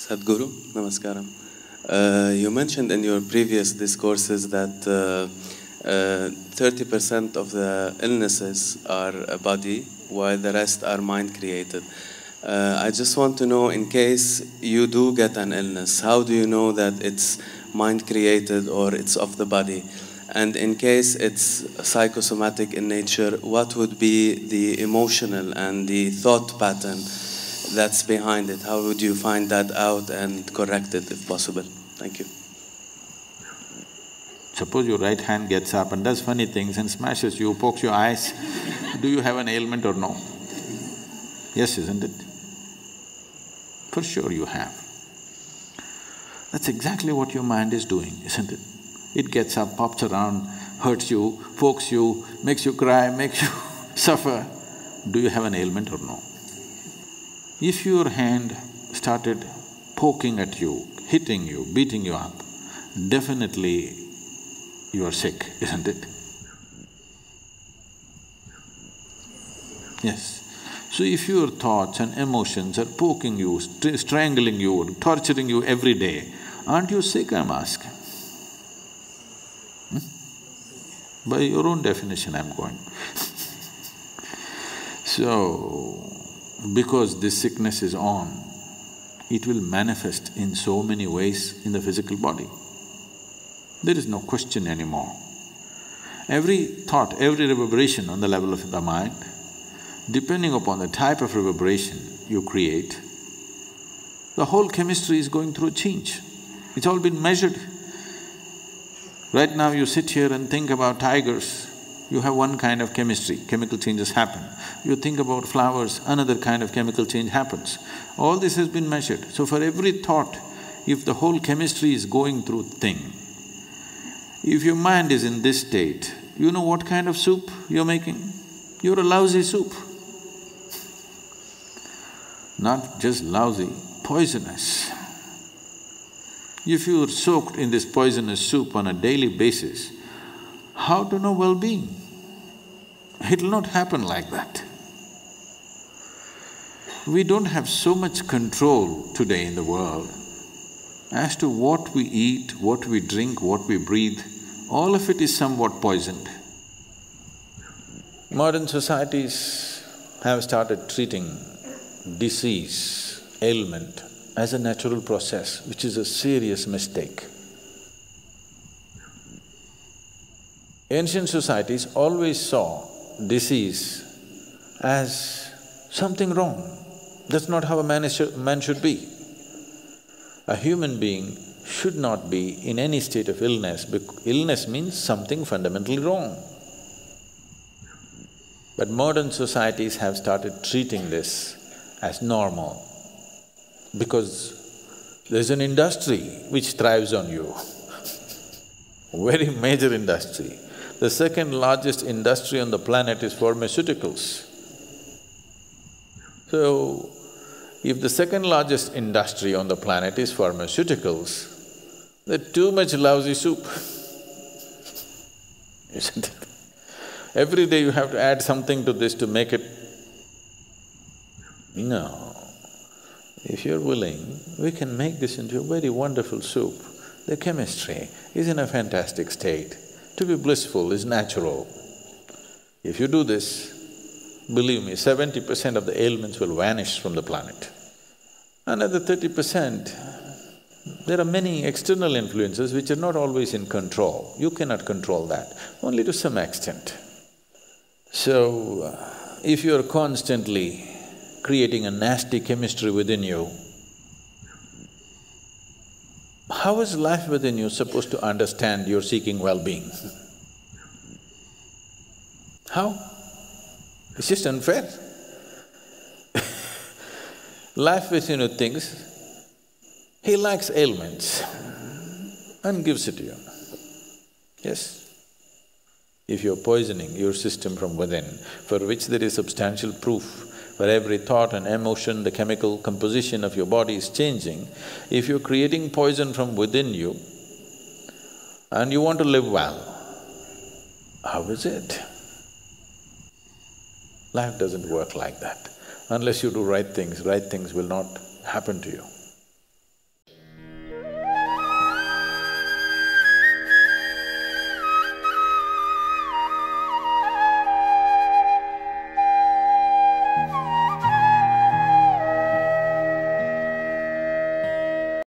Sadhguru, Namaskaram. You mentioned in your previous discourses that 30% of the illnesses are body, while the rest are mind-created. I just want to know, in case you do get an illness, how do you know that it's mind-created or it's of the body? And in case it's psychosomatic in nature, what would be the emotional and the thought pattern that's behind it? How would you find that out and correct it if possible? Thank you. Suppose your right hand gets up and does funny things and smashes you, pokes your eyes, do you have an ailment or no? Yes, isn't it? For sure you have. That's exactly what your mind is doing, isn't it? It gets up, pops around, hurts you, pokes you, makes you cry, makes you suffer. Do you have an ailment or no? If your hand started poking at you, hitting you, beating you up, definitely you are sick, isn't it? Yes. So if your thoughts and emotions are poking you, strangling you, torturing you every day, aren't you sick, I'm asking? By your own definition I'm going. So, because this sickness is on, it will manifest in so many ways in the physical body. There is no question anymore. Every thought, every reverberation on the level of the mind, depending upon the type of reverberation you create, the whole chemistry is going through a change. It's all been measured. Right now you sit here and think about tigers, you have one kind of chemistry, chemical changes happen. You think about flowers, another kind of chemical change happens. All this has been measured. So for every thought, if the whole chemistry is going through thing, if your mind is in this state, you know what kind of soup you're making? You're a lousy soup. Not just lousy, poisonous. If you're soaked in this poisonous soup on a daily basis, how to know well-being? It'll not happen like that. We don't have so much control today in the world as to what we eat, what we drink, what we breathe. All of it is somewhat poisoned. Modern societies have started treating disease, ailment as a natural process, which is a serious mistake. Ancient societies always saw disease as something wrong. That's not how a man should be. A human being should not be in any state of illness, because illness means something fundamentally wrong. But modern societies have started treating this as normal, because there's an industry which thrives on you, very major industry. The second largest industry on the planet is pharmaceuticals. So, if the second largest industry on the planet is pharmaceuticals, that's too much lousy soup, isn't it? Every day you have to add something to this to make it… No. If you're willing, we can make this into a very wonderful soup. The chemistry is in a fantastic state. To be blissful is natural. If you do this, believe me, 70% of the ailments will vanish from the planet. Another 30%, there are many external influences which are not always in control. You cannot control that, only to some extent. So, if you're constantly creating a nasty chemistry within you, how is life within you supposed to understand you're seeking well-being? How? It's just unfair. Life within you thinks, he likes ailments and gives it to you. Yes? If you're poisoning your system from within, for which there is substantial proof, for every thought and emotion, the chemical composition of your body is changing, if you're creating poison from within you and you want to live well, how is it? Life doesn't work like that. Unless you do right things will not happen to you.